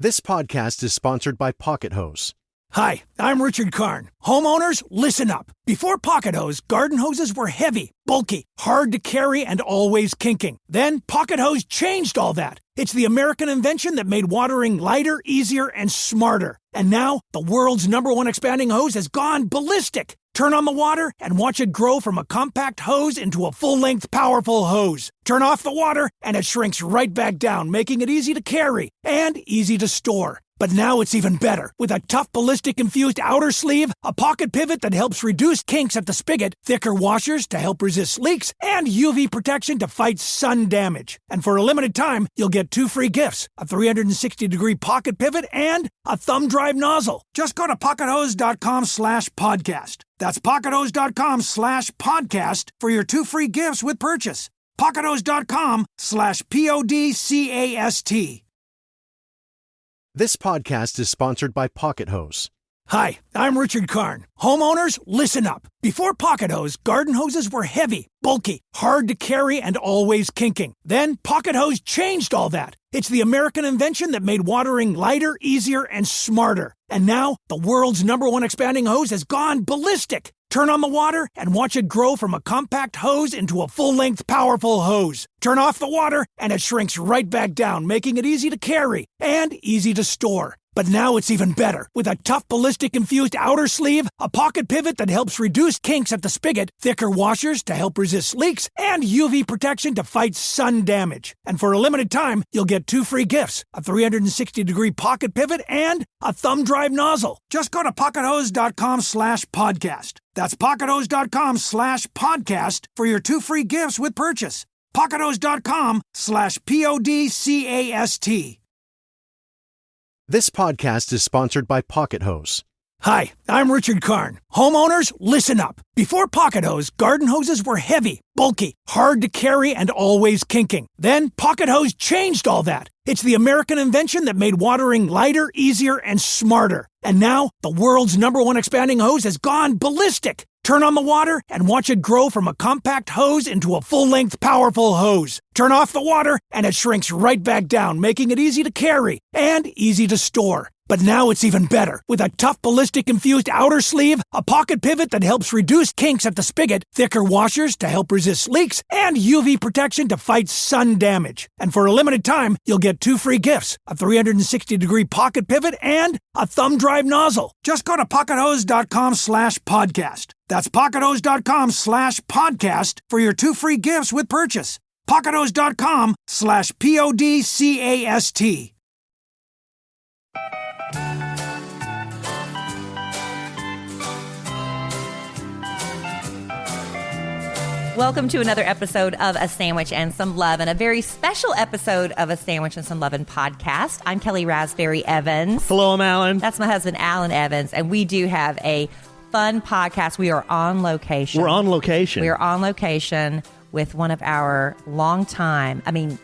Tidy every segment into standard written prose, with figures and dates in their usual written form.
This podcast is sponsored by Pocket Hose. Hi, I'm Richard Karn. Homeowners, listen up. Before Pocket Hose, garden hoses were heavy, bulky, hard to carry, and always kinking. Then Pocket Hose changed all that. It's the American invention that made watering lighter, easier, and smarter. And now, the world's #1 expanding hose has gone ballistic. Turn on the water and watch it grow from a compact hose into a full-length, powerful hose. Turn off the water and it shrinks right back down, making it easy to carry and easy to store. But now it's even better. With a tough ballistic-infused outer sleeve, a pocket pivot that helps reduce kinks at the spigot, thicker washers to help resist leaks, and UV protection to fight sun damage. And for a limited time, you'll get 2 free gifts, a 360-degree pocket pivot and a thumb drive nozzle. Just go to PocketHose.com/podcast. That's PocketHose.com/podcast for your 2 free gifts with purchase. PocketHose.com/PODCAST. This podcast is sponsored by Pocket Hose. Hi, I'm Richard Karn. Homeowners, listen up. Before Pocket Hose, garden hoses were heavy, bulky, hard to carry, and always kinking. Then Pocket Hose changed all that. It's the American invention that made watering lighter, easier, and smarter. And now, the world's #1 expanding hose has gone ballistic. Turn on the water and watch it grow from a compact hose into a full-length, powerful hose. Turn off the water and it shrinks right back down, making it easy to carry and easy to store. But now it's even better. With a tough ballistic-infused outer sleeve, a pocket pivot that helps reduce kinks at the spigot, thicker washers to help resist leaks, and UV protection to fight sun damage. And for a limited time, you'll get 2 free gifts, a 360-degree pocket pivot and a thumb drive nozzle. Just go to PocketHose.com/podcast. That's PocketHose.com/podcast for your 2 free gifts with purchase. PocketHose.com/PODCAST. This podcast is sponsored by Pocket Hose. Hi, I'm Richard Karn. Homeowners, listen up. Before Pocket Hose, garden hoses were heavy, bulky, hard to carry, and always kinking. Then Pocket Hose changed all that. It's the American invention that made watering lighter, easier, and smarter. And now, the world's #1 expanding hose has gone ballistic. Turn on the water and watch it grow from a compact hose into a full-length, powerful hose. Turn off the water and it shrinks right back down, making it easy to carry and easy to store. But now it's even better. With a tough ballistic-infused outer sleeve, a pocket pivot that helps reduce kinks at the spigot, thicker washers to help resist leaks, and UV protection to fight sun damage. And for a limited time, you'll get 2 free gifts, a 360-degree pocket pivot and a thumb drive nozzle. Just go to PocketHose.com/podcast. That's PocketHose.com/podcast for your 2 free gifts with purchase. PocketHose.com/PODCAST. Welcome to another episode of A Sandwich and Some Love, and a very special episode of A Sandwich and Some Lovin' podcast. I'm Kelly Raspberry Evans. Hello, I'm Alan. That's my husband, Alan Evans, and we do have a fun podcast. We are on location. We're on location. We are on location with one of our longtime, from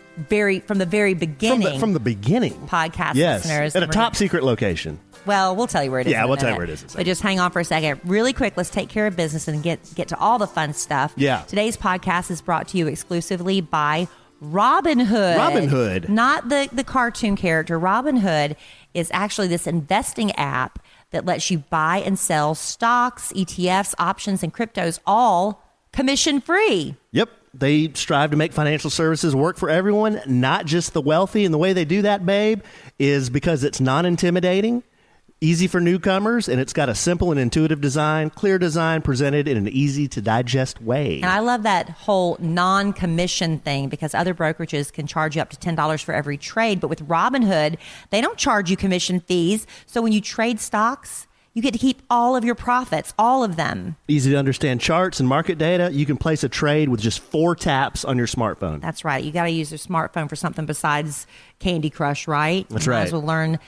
the very beginning. From the beginning. Podcast yes. listeners. At a top secret location. Well, we'll tell you where it is. Yeah, we'll tell you where it is. But just hang on for a second. Really quick, let's take care of business and get to all the fun stuff. Yeah. Today's podcast is brought to you exclusively by Robin Hood. Robin Hood. Not the cartoon character. Robin Hood is actually this investing app that lets you buy and sell stocks, ETFs, options, and cryptos, all commission-free. Yep. They strive to make financial services work for everyone, not just the wealthy. And the way they do that, babe, is because it's non-intimidating, easy for newcomers, and it's got a simple and intuitive design, clear design presented in an easy-to-digest way. And I love that whole non-commission thing because other brokerages can charge you up to $10 for every trade. But with Robinhood, they don't charge you commission fees. So when you trade stocks, you get to keep all of your profits, all of them. Easy to understand charts and market data. You can place a trade with just 4 taps on your smartphone. That's right. You got to use your smartphone for something besides Candy Crush, right? That's you right. Might as well learn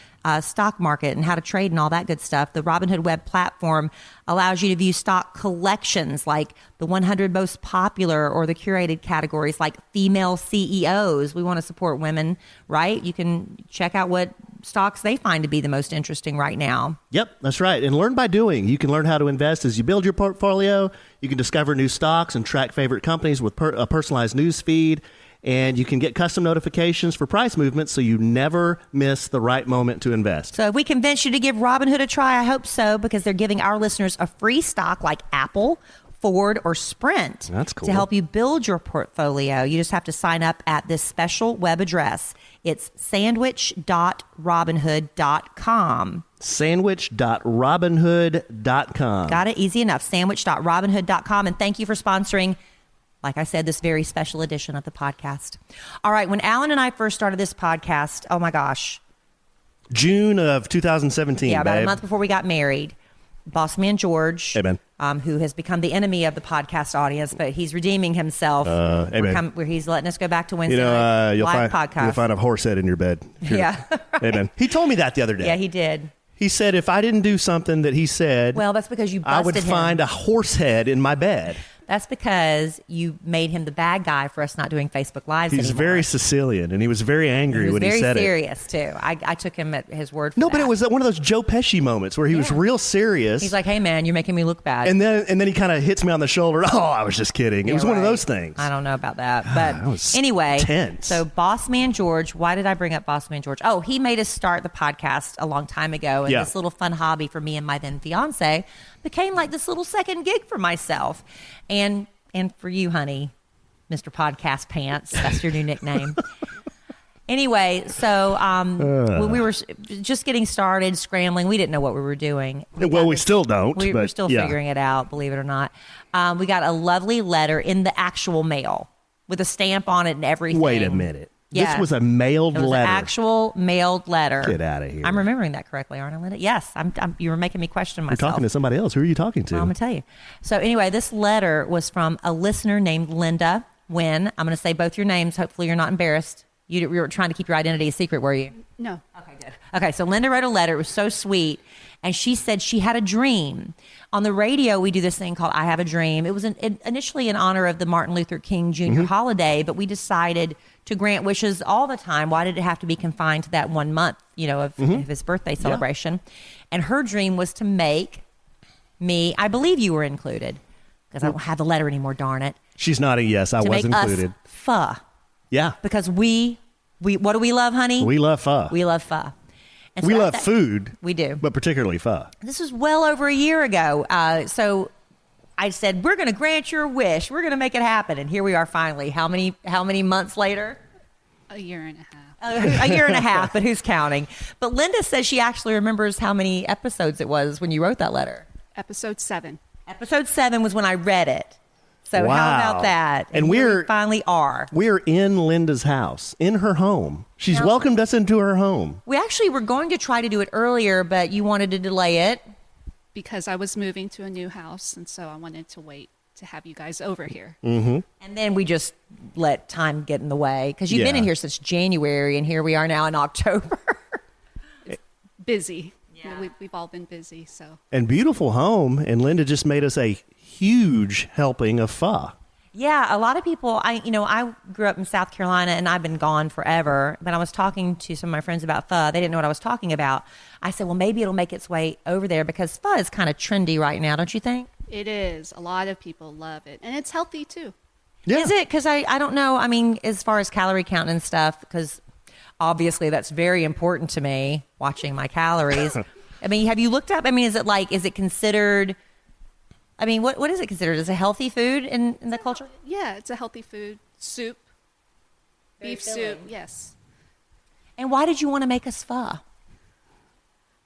stock market and how to trade and all that good stuff. The Robinhood web platform allows you to view stock collections like the 100 most popular or the curated categories like female CEOs. We want to support women, right? You can check out what stocks they find to be the most interesting right now. Yep, that's right. And learn by doing. You can learn how to invest as you build your portfolio. You can discover new stocks and track favorite companies with a personalized news feed. And you can get custom notifications for price movements so you never miss the right moment to invest. So if we convince you to give Robinhood a try, I hope so, because they're giving our listeners a free stock like Apple, Ford, or Sprint. That's cool. To help you build your portfolio. You just have to sign up at this special web address. It's sandwich.robinhood.com. Sandwich.robinhood.com. Got it? Easy enough. Sandwich.robinhood.com. And thank you for sponsoring, like I said, this very special edition of the podcast. All right. When Alan and I first started this podcast, oh my gosh. June of 2017, Yeah, about babe. a month before we got married. Boss man George, Hey, man. Who has become the enemy of the podcast audience, but he's redeeming himself. Hey, man. Where he's letting us go back to Wednesday You'll live find, podcast. you'll find a horse head in your bed. Yeah. Hey, man. He told me that the other day. Yeah, he did. He said if I didn't do something that he said, Well, that's because you busted I would him. find a horse head in my bed. That's because you made him the bad guy for us not doing Facebook Lives He's anymore. very Sicilian, and he was very angry when he said Very serious, too. I took him at his word for it. No, that. but it was one of those Joe Pesci moments where he was Yeah. real serious. He's like, hey, man, you're making me look bad. and then he kind of hits me on the shoulder. Oh, I was just kidding. It Yeah, was one of right. those things. I don't know about that. But That was anyway, tense. So Boss Man George, why did I bring up Boss Man George? Oh, he made us start the podcast a long time ago. And Yeah. this little fun hobby for me and my then fiance became like this little second gig for myself. And for you, honey, Mr. Podcast Pants, that's your new nickname. Anyway, so when we were just getting started, scrambling, we didn't know what we were doing. Well, we still don't. We're but still yeah. figuring it out, believe it or not. We got a lovely letter in the actual mail with a stamp on it and everything. Wait a minute. Yeah. This was a mailed It was letter. an actual mailed letter. Get outta here. I'm remembering that correctly, aren't I, Linda? Yes. You were making me question You're myself. talking to somebody else. Who are you talking to? Well, I'm going to tell you. So anyway, this letter was from a listener named Linda Nguyen. I'm going to say both your names. Hopefully you're not embarrassed. You were trying to keep your identity a secret, were you? No. Okay, good. Okay, so Linda wrote a letter. It was so sweet. And she said she had a dream. On the radio, we do this thing called I Have a Dream. It was initially in honor of the Martin Luther King Jr. holiday, but we decided to grant wishes all the time. Why did it have to be confined to that 1 month, of his birthday celebration? And her dream was to make me, I believe you were included, because I don't have the letter anymore, darn it. She's nodding yes, I To was make included. us pho. Yeah. Because we what do we love, honey? We love pho. We love pho. And We so love that- food. We do. But particularly pho. This was well over a year ago. So I said, we're going to grant your wish. We're going to make it happen. And here we are finally. How many months later? A year and a half. A year and a half, but who's counting? But Linda says she actually remembers how many episodes it was when you wrote that letter. Episode 7. Episode 7 was when I read it. So Wow. how about that? And here we finally are. We're in Linda's house, in her home. She's welcomed us into her home. We actually were going to try to do it earlier, but you wanted to delay it. Because I was moving to a new house, and so I wanted to wait to have you guys over here. And then we just let time get in the way because you've been Yeah. in here since January, and here we are now in October. Busy. Yeah. We've all been busy, so. And beautiful home. And Linda just made us a huge helping of pho. Yeah, a lot of people. I grew up in South Carolina, and I've been gone forever. But I was talking to some of my friends about pho. They didn't know what I was talking about. I said, well, maybe it'll make its way over there because pho is kind of trendy right now, don't you think? It is. A lot of people love it. And it's healthy, too. Yeah. Is it? Because I don't know. I mean, as far as calorie count and stuff, because obviously that's very important to me, watching my calories. I mean, have you looked up? I mean, is it considered? I mean, what is it considered? Is it a healthy food in the culture? Yeah, it's a healthy food. Soup. Beef soup, yes. And why did you want to make us pho?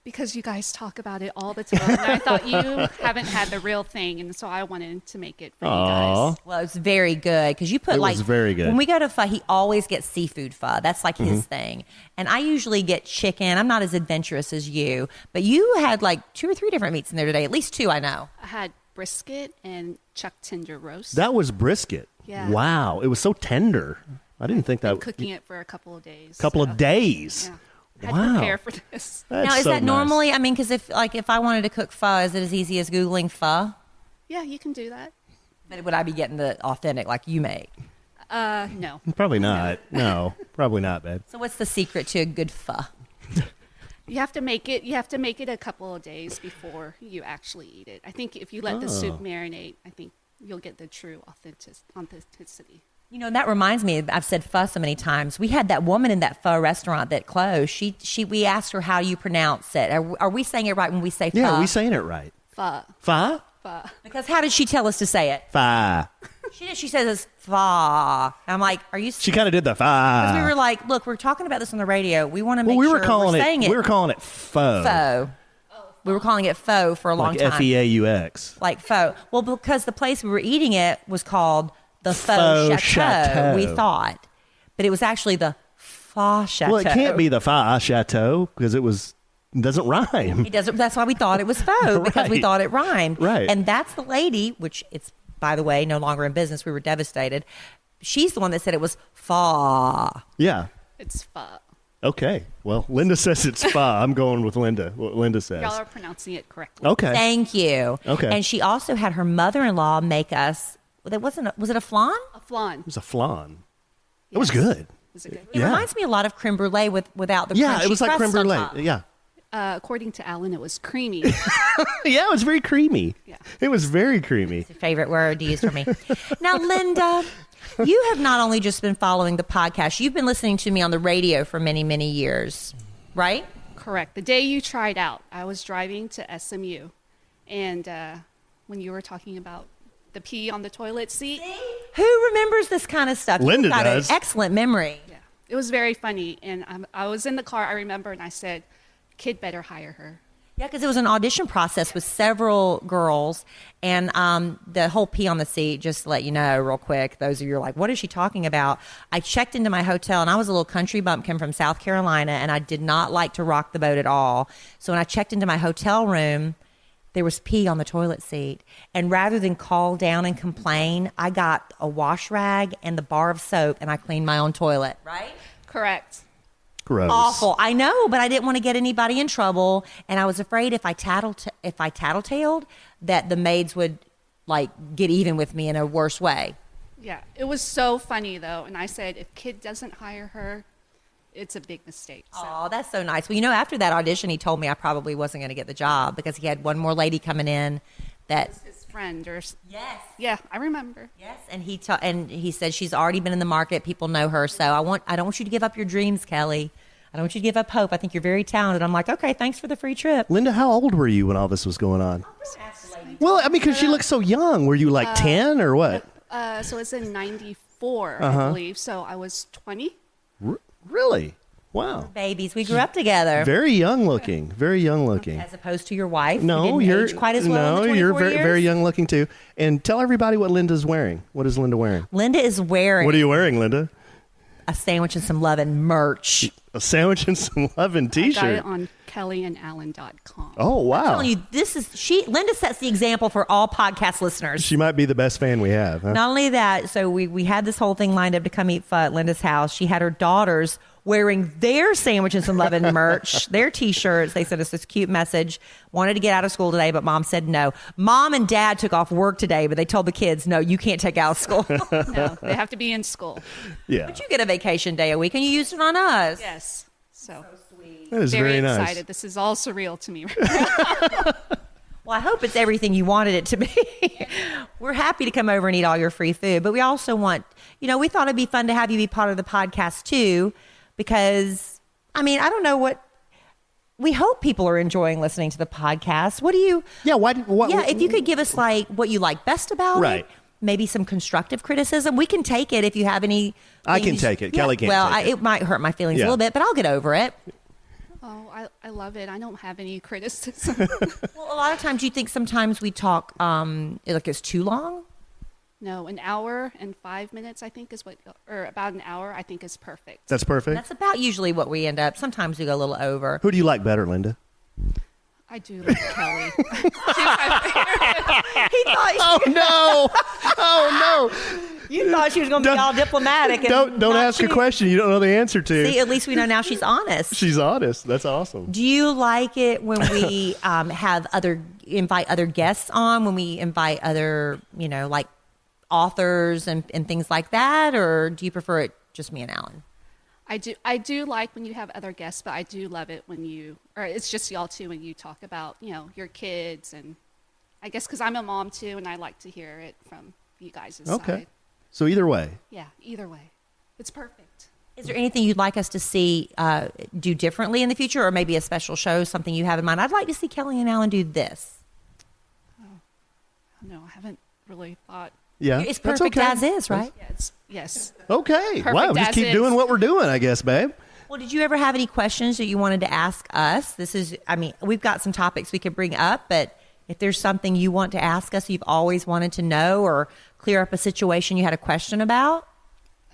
Because you guys talk about it all the time. And I thought you haven't had the real thing, and so I wanted to make it for you guys. Well, it's very good because you put It was very good. When we go to pho, he always gets seafood pho. That's like his thing. And I usually get chicken. I'm not as adventurous as you, but you had like 2 or 3 different meats in there today. At least 2, I know. I had brisket and chuck tender roast. That was brisket. Yeah. Wow. It was so tender. I didn't think that. Cooking it for a couple of days. Couple of days. Yeah. Had Wow. to prepare for this. That's Now, is so that nice. normally? I mean, because if I wanted to cook pho, is it as easy as Googling pho? Yeah, you can do that. But would I be getting the authentic like you make? No. Probably not. No, probably not, babe. So what's the secret to a good pho? You have to make it. You have to make it a couple of days before you actually eat it. I think if you let the soup marinate, I think you'll get the true authenticity. You know, that reminds me, I've said pho so many times. We had that woman in that pho restaurant that closed. We asked her, how you pronounce it. Are we saying it right when we say pho? Yeah, we saying it right. Pho. Pho? Pho. Because how did she tell us to say it? Pho. She says it's pho. I'm like, are you She kind of did the pho. Because we were like, look, we're talking about this on the radio. We want to make we sure were calling we're saying it. We were calling it pho. Pho. We were calling it pho for a long time. F-E-A-U-X. Like pho. Well, because the place we were eating it was called the Pho Chateau, we thought. But it was actually the Pho Chateau. Well, it can't be the Pho Chateau because it doesn't rhyme. It doesn't. That's why we thought it was pho, because we Right. thought it rhymed. Right. And that's the lady, which it's, by the way, no longer in business. We were devastated. She's the one that said it was pho. Yeah. It's pho. Okay. Well, Linda says it's pho. I'm going with Linda. What Linda says. Y'all are pronouncing it correctly. Okay. Thank you. Okay. And she also had her mother-in-law make us. Was it a flan? A flan. It was a flan. It was good. Is it good? It Yeah. reminds me a lot of creme brulee without the Yeah, crunchy it was like crust creme on brulee. top. Yeah. According to Alan, it was creamy. Yeah, it was very creamy. Yeah. It was very creamy. Favorite word to use for me. Now, Linda, you have not only just been following the podcast, you've been listening to me on the radio for many, many years, right? Correct. The day you tried out, I was driving to SMU. And when you were talking about the pee on the toilet seat, Who remembers this kind of stuff? Linda You've got does. an excellent memory. yeah, it was very funny. And I was in the car, I remember, and I said, kid better hire her. Yeah, because it was an audition process with several girls, and the whole pee on the seat, just to let you know real quick, those of you who are like, what is she talking about? I checked into my hotel, and I was a little country bumpkin from South Carolina, and I did not like to rock the boat at all. So when I checked into my hotel room, there was pee on the toilet seat. And rather than call down and complain, I got a wash rag and the bar of soap, and I cleaned my own toilet, right? Correct. Gross. Awful. I know, but I didn't want to get anybody in trouble, and I was afraid if I tattletaled that the maids would like get even with me in a worse way. Yeah, it was so funny, though. And I said, if kid doesn't hire her, it's a big mistake. So. Oh, that's so nice. Well, you know, after that audition, he told me I probably wasn't going to get the job because he had one more lady coming in that. His friend or Yes. yeah, I remember. Yes, and he said she's already been in the market. People know her, so I don't want you to give up your dreams, Kelly. I don't want you to give up hope. I think you're very talented. I'm like, okay, thanks for the free trip. Linda, how old were you when all this was going on? Well, I mean, because she looks so young. Were you like 10 or what? So it's in 94, I believe. So I was 20. Really? Wow. Babies, we grew up together. Very young looking. Very young looking. As opposed to your wife, who No, didn't you're age quite as well. no, in the you're 24 very, years. very young looking too. And tell everybody what Linda's wearing. What is Linda wearing? Linda is wearing What are you wearing, Linda? a sandwich and some love and merch. A sandwich and some love and I got T-shirt. it on kellyandallen.com. Oh wow! I'm telling you, Linda sets the example for all podcast listeners. She might be the best fan we have. Huh? Not only that, so we had this whole thing lined up to come eat pho at Linda's house. She had her daughters wearing their sandwich and some love and merch, their T-shirts. They sent us this cute message. Wanted to get out of school today, but Mom said no. Mom and Dad took off work today, but they told the kids, no, you can't take out of school. No, they have to be in school. Yeah, But you get a vacation day a week, and you used it on us. Yes. So that is very very nice. excited. This is all surreal to me. Well, I hope it's everything you wanted it to be. We're happy to come over and eat all your free food, but we also want, we thought it'd be fun to have you be part of the podcast too, because, I don't know we hope people are enjoying listening to the podcast. What do you, Yeah. if you could give us like what you like best about Right. it, maybe some constructive criticism. We can take it if you have any. I can things- take it. Yeah, Kelly can't well, take it. it might hurt my feelings Yeah. a little bit, but I'll get over it. Oh, I love it. I don't have any criticism. Well, a lot of times, do you think sometimes we talk like it's too long? No, an hour and 5 minutes, I think is or about an hour, I think is perfect. That's perfect. That's about usually what we end up. Sometimes we go a little over. Who do you like better, Linda? I do like Kelly. He thought Oh no! Oh you thought she was going to be Don't- all diplomatic. And no! Don't not ask a you. question you don't know the answer to. See, at least we know now she's honest. She's honest. That's awesome. Do you like it when we invite other guests on? When we invite other, like authors and things like that, or do you prefer it just me and Alan? I do like when you have other guests, but I do love it when or it's just y'all too, when you talk about, your kids. And I guess because I'm a mom too, and I like to hear it from you guys' Okay. side. So either way. Yeah, either way. It's perfect. Is there anything you'd like us to see do differently in the future, or maybe a special show, something you have in mind? I'd like to see Kellie and Allen do this. No, I haven't really thought. Yeah, It's that's perfect okay. as is, right? Yes. Okay. Perfect Wow, just as keep is. doing what we're doing, I guess, babe. Well, did you ever have any questions that you wanted to ask us? We've got some topics we could bring up, but if there's something you want to ask us, you've always wanted to know, or clear up a situation you had a question about?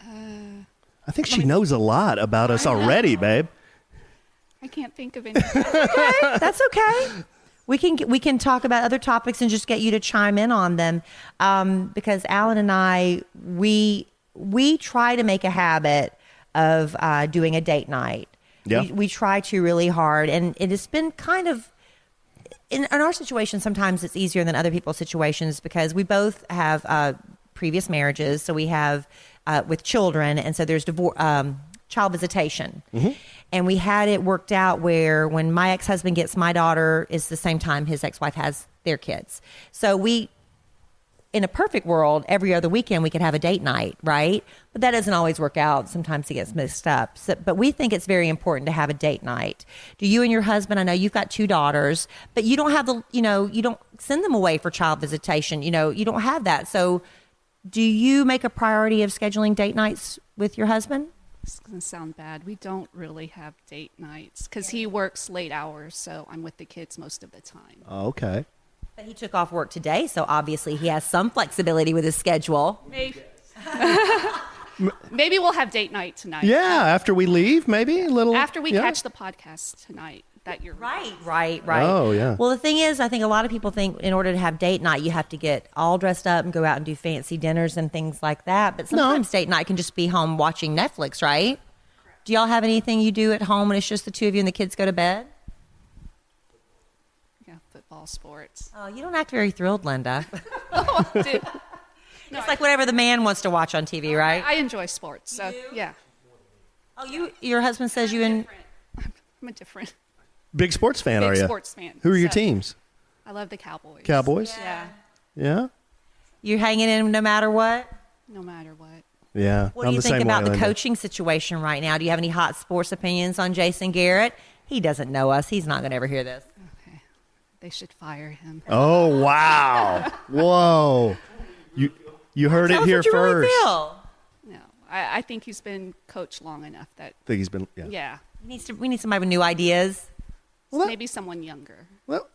I think she knows a lot about us already, babe. I can't think of anything. That's okay. We can talk about other topics and just get you to chime in on them, because Alan and I, we try to make a habit of doing a date night. Yeah. We try to really hard, and it has been kind of in our situation. Sometimes it's easier than other people's situations because we both have previous marriages, so we have with children, and so there's child visitation. Mm-hmm. And we had it worked out where when my ex-husband gets my daughter is the same time his ex-wife has their kids. So we, in a perfect world, every other weekend we could have a date night, right? But that doesn't always work out. Sometimes it gets mixed up. So, but we think it's very important to have a date night. Do you and your husband, I know you've got 2 daughters, but you don't have you don't send them away for child visitation. You don't have that. So do you make a priority of scheduling date nights with your husband? It's going to sound bad. We don't really have date nights because he works late hours, so I'm with the kids most of the time. Okay. But he took off work today, so obviously he has some flexibility with his schedule. Maybe we'll have date night tonight. Yeah, after we leave, maybe a little. After we yeah. catch the podcast tonight. That you're Right. Oh, yeah. Well, the thing is, I think a lot of people think in order to have date night, you have to get all dressed up and go out and do fancy dinners and things like that. But sometimes date night can just be home watching Netflix, right? Correct. Do y'all have anything you do at home when it's just the 2 of you and the kids go to bed? Yeah, football, sports. Oh, you don't act very thrilled, Linda. Dude. No, It's like whatever the man wants to watch on TV, right? I enjoy sports, so yeah. Oh, your husband says you and... I'm a different Big sports fan, are you? big sports fan. Who are your So, teams? I love the Cowboys. Cowboys? Yeah, Yeah? You're hanging in no matter what? no matter what. Yeah. What do you think about the coaching situation right now? Do you have any hot sports opinions on Jason Garrett? He doesn't know us. He's not going to ever hear this. Okay, they should fire him. Oh, wow. Whoa. You heard Tell it us here what you first. really feel. No, I think he's been coached long enough that I think he's been, yeah, We need somebody with new ideas. maybe someone younger. Well,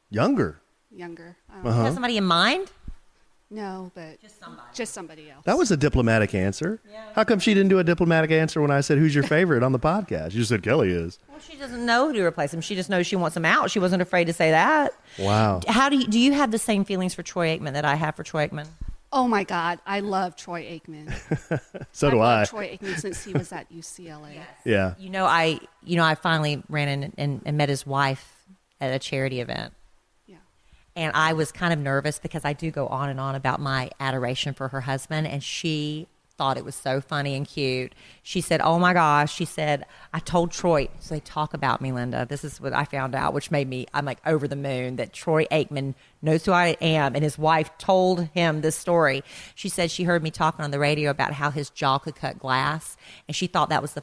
younger. I don't You know. have somebody in mind? No, but just somebody else. That was a diplomatic answer. How come she didn't do a diplomatic answer when I said, who's your favorite on the podcast? You just said Kellie is. Well, she doesn't know who to replace him. She just knows she wants him out. She wasn't afraid to say that. Wow. How do you have the same feelings for Troy Aikman that I have for Troy Aikman? Oh my God, I love Troy Aikman. So do I. I've loved Troy Aikman since he was at UCLA. Yeah. I finally ran in and met his wife at a charity event. Yeah. And I was kind of nervous because I do go on and on about my adoration for her husband. And she thought it was so funny and cute. She said, oh my gosh. She said, I told Troy, so they talk about me, Linda. This is what I found out, which made me, I'm like over the moon that Troy Aikman knows who I am. And his wife told him this story. She said she heard me talking on the radio about how his jaw could cut glass. And she thought that was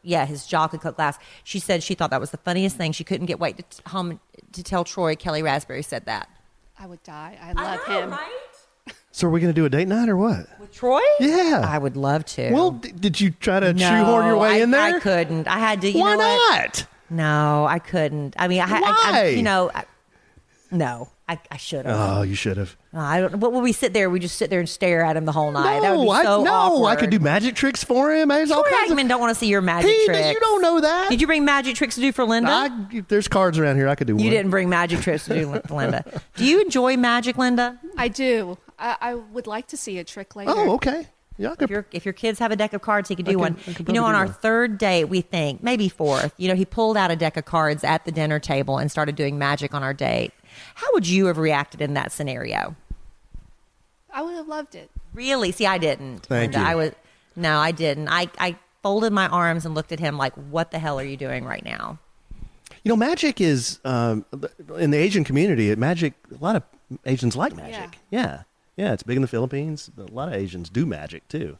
his jaw could cut glass. She said she thought that was the funniest thing. She couldn't get wait home to tell Troy Kellie Raspberry said that. I would die. I love him. Right? So are we going to do a date night or what? With Troy? Yeah. I would love to. Well, did you try to shoehorn your way in there? I couldn't. I had to. Why not? No, I couldn't. I mean, Why? No, I should have. Oh, you should have. I don't. What would we sit there? We just sit there and stare at him the whole night. That would be No, so awkward. I could do magic tricks for him. There's all Troy kinds of. Aikman don't want to see your magic tricks. You don't know that. Did you bring magic tricks to do for Linda? There's cards around here. I could do one. You didn't bring magic tricks to do for Linda. Do you enjoy magic, Linda? I do. I would like to see a trick later. Oh, okay. Yeah, I could. If your kids have a deck of cards, he could do one. I could On probably do our one. 3rd date, we think maybe 4th. He pulled out a deck of cards at the dinner table and started doing magic on our date. How would you have reacted in that scenario? I would have loved it. Really? See, I didn't. Thank Linda. you. No, I didn't. I folded my arms and looked at him like, "What the hell are you doing right now?" Magic is in the Asian community. A lot of Asians like magic. Yeah. Yeah, it's big in the Philippines. A lot of Asians do magic too.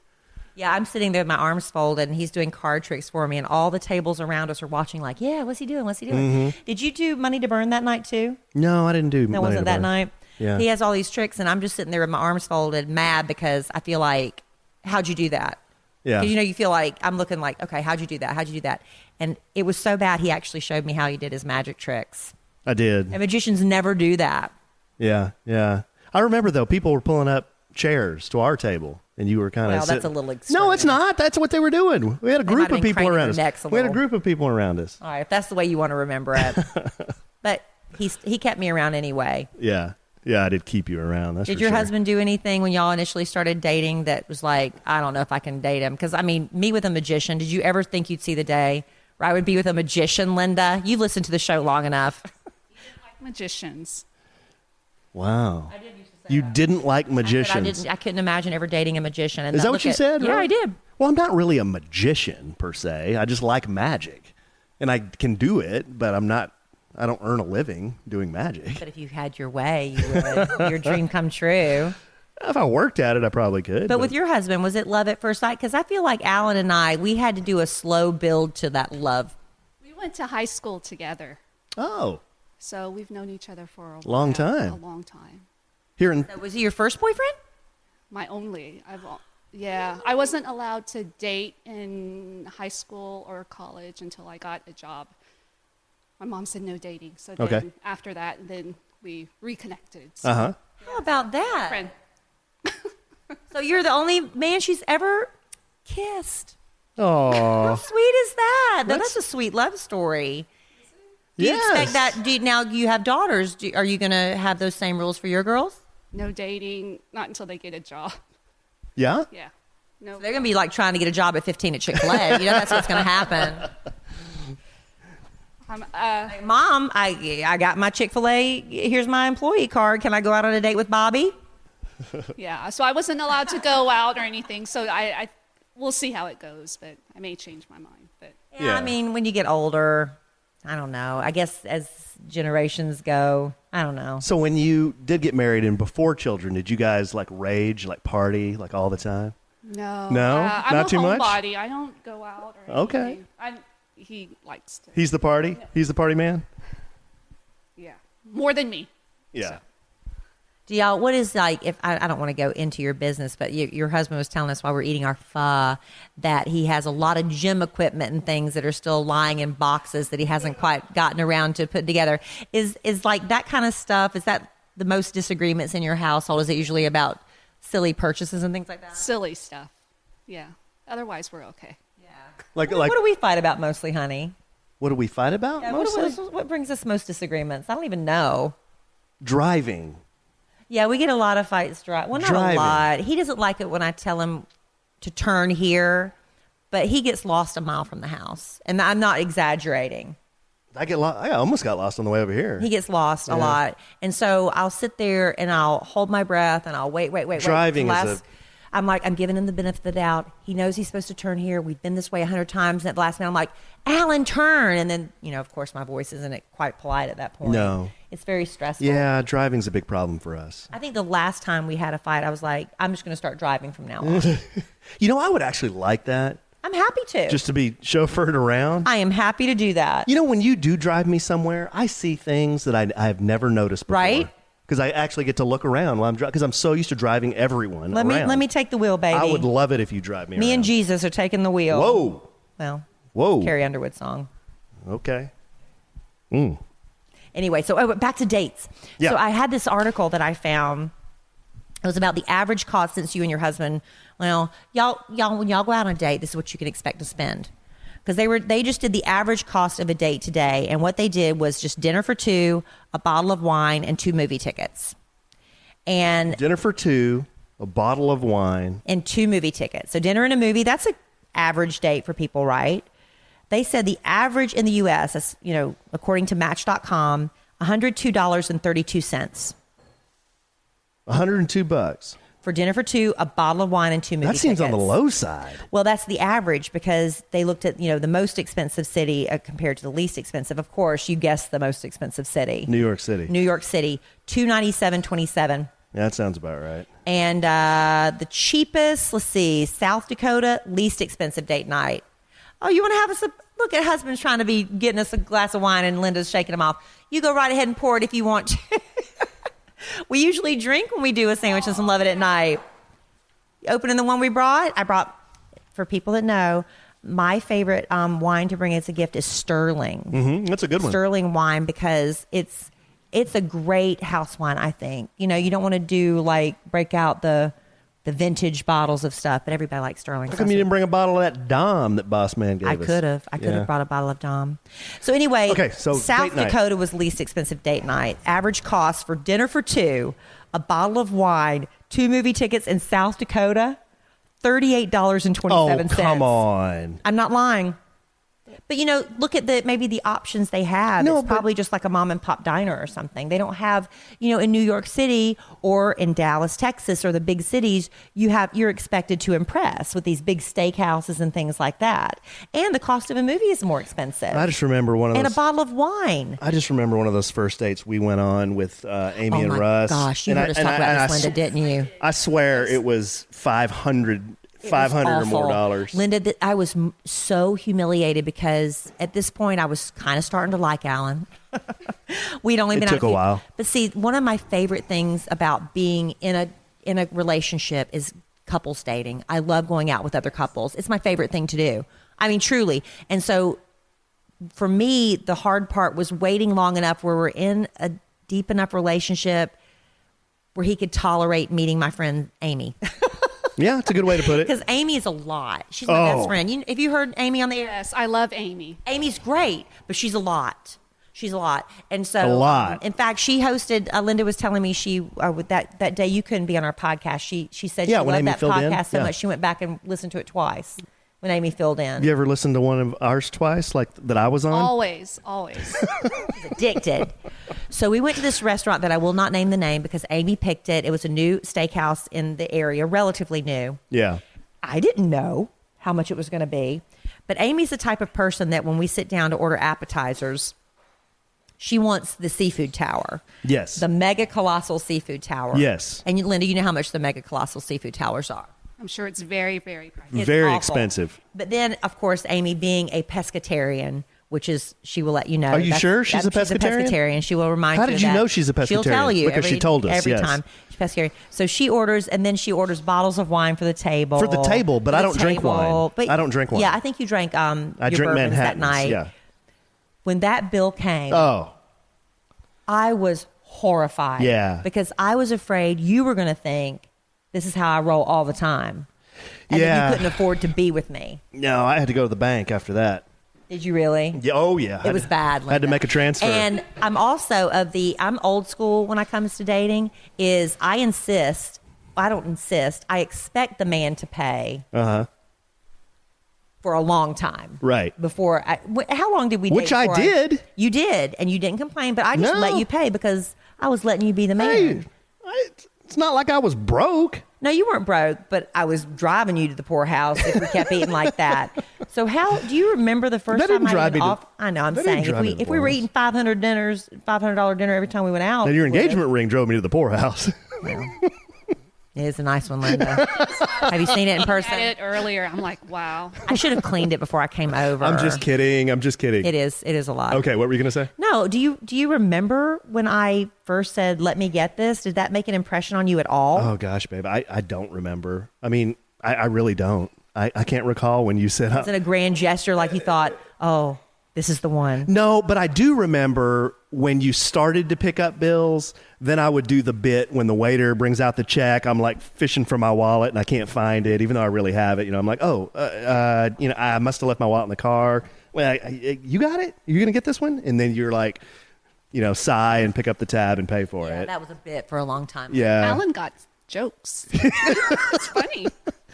Yeah, I'm sitting there with my arms folded, and he's doing card tricks for me, and all the tables around us are watching like, yeah, what's he doing? What's he doing? Did you do Money to Burn that night too? No, I didn't do. That Money wasn't to that Burn. night? Yeah. He has all these tricks, and I'm just sitting there with my arms folded, mad because I feel like, how'd you do that? Yeah. Because, you feel like, I'm looking like, okay, how'd you do that? How'd you do that? And it was so bad, he actually showed me how he did his magic tricks. I did. And magicians never do that. Yeah, yeah. I remember though, people were pulling up chairs to our table, and you were kind of. Well, that's a little extreme. No, it's not. That's what they were doing. We had a They might group have of been people craning around their us. necks a We had a little. group of people around us. All right, if that's the way you want to remember it. But he kept me around anyway. Yeah, yeah. I did keep you around. That's Did for your sure. husband do anything when y'all initially started dating that was like, I don't know if I can date him? Because, I mean, me with a magician, did you ever think you'd see the day where I would be with a magician, Linda? You've listened to the show long enough. Magicians. Wow. I did used to say You that. didn't like I said magicians. I couldn't imagine ever dating a magician. And Is that what look you at- said? Yeah, Really? I did. Well, I'm not really a magician per se. I just like magic, and I can do it, but I don't earn a living doing magic. But if you had your way, you would. Your dream come true. If I worked at it, I probably could. But with your husband, was it love at first sight? Because I feel like Alan and I, we had to do a slow build to that love. We went to high school together, Oh, so we've known each other for a Long while, time. A long time. here in So was he your first boyfriend? My only. I wasn't allowed to date in high school or college until I got a job. My mom said no dating, so then Okay. after that, then we reconnected. So How about that? friend. So you're the only man she's ever kissed. Oh, How sweet is that? That's a sweet love story. Do you expect that? Now you have daughters. Are you going to have those same rules for your girls? No dating, not until they get a job. Yeah. Yeah. No. They're going to be like trying to get a job at 15 at Chick-fil-A. That's what's going to happen. Mom, I got my Chick-fil-A. Here's my employee card. Can I go out on a date with Bobby? Yeah. So I wasn't allowed to go out or anything. So we'll see how it goes, but I may change my mind. But Yeah, I mean, when you get older, I don't know. I guess as generations go, I don't know. So when you did get married and before children, did you guys like rage, like party, like all the time? no. No? I'm Not a too much? homebody. I don't go out or Okay. anything. He likes to. He's the party. He's the party man. Yeah. More than me. Yeah. Do y'all, what is like, if I don't want to go into your business, but your husband was telling us while we're eating our pho that he has a lot of gym equipment and things that are still lying in boxes that he hasn't quite gotten around to put together. Is like that kind of stuff, is that the most disagreements in your household? Is it usually about silly purchases and things like that? Silly stuff. Yeah. Otherwise, we're okay. Like What do we fight about mostly, honey? what do we fight about? Yeah, mostly? what brings us most disagreements? I don't even know. Driving. Yeah, we get a lot of fights. Well, not Driving. a lot. He doesn't like it when I tell him to turn here, but he gets lost a mile from the house. And I'm not exaggerating. I almost got lost on the way over here. He gets lost a lot. And so I'll sit there and I'll hold my breath and I'll wait. Driving is I'm like, I'm giving him the benefit of the doubt. He knows he's supposed to turn here. We've been this way 100 times. And at the last minute, I'm like, Alan, turn. And then, of course, my voice isn't quite polite at that point. No. It's very stressful. Yeah, driving's a big problem for us. I think the last time we had a fight, I was like, I'm just going to start driving from now on. I would actually like that, I'm happy to. just to be chauffeured around. I am happy to do that. When you do drive me somewhere, I see things that I have never noticed before. Right? Because I actually get to look around while I'm driving, because I'm so used to driving everyone Let around. me take the wheel, baby. I would love it if you drive me Me around. and Jesus are taking the wheel. Whoa. Well, Whoa. Carrie Underwood song. Okay. Anyway, so back to dates. Yeah. So I had this article that I found. It was about the average cost since you and your husband. Well, y'all when y'all go out on a date, this is what you can expect to spend. Because they just did the average cost of a date today, and what they did was just dinner for two, a bottle of wine, and 2 movie tickets. And Dinner for 2, a bottle of wine. 2 movie tickets. So dinner and a movie, that's an average date for people, right? They said the average in the U.S., that's, according to Match.com, $102.32 $102. for dinner for two, a bottle of wine, and 2 movie tickets. That seems on the low side. Well, that's the average because they looked at, the most expensive city compared to the least expensive. Of course, you guessed the most expensive city. New York City. New York City, $297.27. Yeah, that sounds about right. And the cheapest, let's see, South Dakota, least expensive date night. Oh, you want to have us look at husband's trying to be getting us a glass of wine and Linda's shaking him off. You go right ahead and pour it if you want to. We usually drink when we do a sandwiches and love it at night. Opening the one we brought, I brought, for people that know, my favorite wine to bring as a gift is Sterling. Mm-hmm. That's a good one. Sterling wine, because it's a great house wine, I think. You know, you don't want to do break out the vintage bottles of stuff, but everybody likes Sterling. How come you didn't bring a bottle of that Dom that Boss Man gave us? I could have brought a bottle of Dom. So anyway, so South date night. Dakota was least expensive date night. Average cost for dinner for two, a bottle of wine, 2 movie tickets in South Dakota, $38.27. Oh, come on. I'm not lying. But, look at maybe the options they have. No, it's probably just like a mom and pop diner or something. They don't have, in New York City or in Dallas, Texas, or the big cities, you're expected to impress with these big steakhouses and things like that. And the cost of a movie is more expensive. I just remember one of those. And a bottle of wine. I just remember one of those first dates we went on with Amy and Russ. Oh, my gosh. You heard us talk about this, Linda, didn't you? I swear it was $500 or more dollars. Linda, I was so humiliated because at this point I was kind of starting to like Alan. We'd only been out. It took a while. But see, one of my favorite things about being in a relationship is couples dating. I love going out with other couples. It's my favorite thing to do. I mean, truly. And so for me, the hard part was waiting long enough where we're in a deep enough relationship where he could tolerate meeting my friend Amy. Yeah, it's a good way to put it. Because Amy is a lot. She's my best friend. Have you heard Amy on the air? Yes, I love Amy. Amy's great, but she's a lot. She's a lot. And so, a lot. In fact, she hosted, Linda was telling me with that day you couldn't be on our podcast. She said she loved Amy that filled in. podcast so much she went back and listened to it twice when Amy filled in. You ever listened to one of ours twice, like that I was on? Always. She's addicted. So we went to this restaurant that I will not name the name because Amy picked it. It was a new steakhouse in the area, relatively new. Yeah. I didn't know how much it was going to be. But Amy's the type of person that when we sit down to order appetizers, she wants the seafood tower. Yes. The mega colossal seafood tower. Yes. And Linda, you know how much the mega colossal seafood towers are. I'm sure it's very, very pricey. It's very awful. expensive. But then, of course, Amy being a pescatarian, which is, she will let you know. Are you sure she's a She's a pescatarian? pescatarian. She will remind you How of did you that. know she's a pescatarian? She'll tell you. Because she told us, every yes. time. She's pescatarian. So she orders, and then she orders bottles of wine for the table. For the table, but I don't drink wine. But I don't drink wine. Yeah, I think you drank I your drink bourbons that Manhattans, night. yeah. When that bill came, I was horrified. Yeah. Because I was afraid you were going to think this is how I roll all the time. And that you couldn't afford to be with me. No, I had to go to the bank after that. Did you really? Yeah. Oh, yeah. It was bad, Linda. I had to make a transfer. And I'm also I'm old school when it comes to dating, is I don't insist, I expect the man to pay for a long time. Right. How long did we date? Which I did. You did, and you didn't complain, but I just let you pay because I was letting you be the man. Hey, it's not like I was broke. No, you weren't broke, but I was driving you to the poorhouse if we kept eating like that. So do you remember the first That time didn't I drive even me to- off? I know, I'm that saying didn't drive me to the if we were poorhouse. eating $500 dinner every time we went out. Now, your engagement ring drove me to the poorhouse. It is a nice one, Linda. Have you seen it in At person? it earlier, I'm like, wow. I should have cleaned it before I came over. I'm just kidding. It is a lot. Okay, what were you going to say? No, do you remember when I first said, "Let me get this"? Did that make an impression on you at all? Oh, gosh, babe. I don't remember. I mean, I really don't. I can't recall when you said... Was it a grand gesture like you thought, "Oh, this is the one"? No, but I do remember when you started to pick up bills, then I would do the bit when the waiter brings out the check. I'm like fishing for my wallet and I can't find it, even though I really have it. I'm like, I must have left my wallet in the car. Well, you got it? You're going to get this one? And then you're like, sigh and pick up the tab and pay for it. That was a bit for a long time. Yeah. Alan got jokes. It's funny.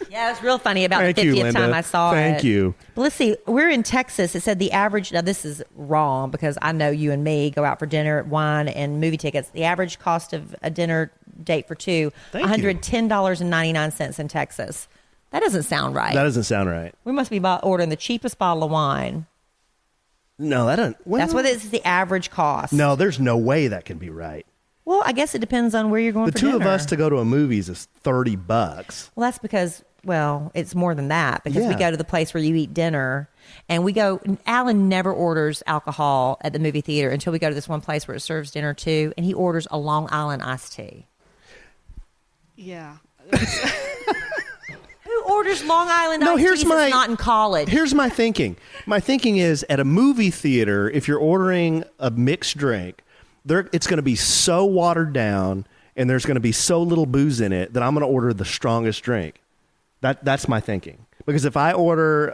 Yeah, it was real funny about Thank the you, 50th Linda. time I saw it. Thank you. But let's see. We're in Texas. It said the average, now this is wrong because I know you and me go out for dinner, wine, and movie tickets. The average cost of a dinner date for two, Thank you. $110.99 in Texas. That doesn't sound right. That doesn't sound right. We must be ordering the cheapest bottle of wine. No, that doesn't. Well, That's what this is the average cost. No, there's no way that can be right. Well, I guess it depends on where you're going The for two dinner. of us to go to a movies is $30. Well, that's because, it's more than that because we go to the place where you eat dinner and we go. Alan never orders alcohol at the movie theater until we go to this one place where it serves dinner too. And he orders a Long Island iced tea. Yeah. Who orders Long Island iced teas that's not in college? Here's my thinking. My thinking is at a movie theater, if you're ordering a mixed drink, it's going to be so watered down and there's going to be so little booze in it that I'm going to order the strongest drink. That's my thinking. Because if I order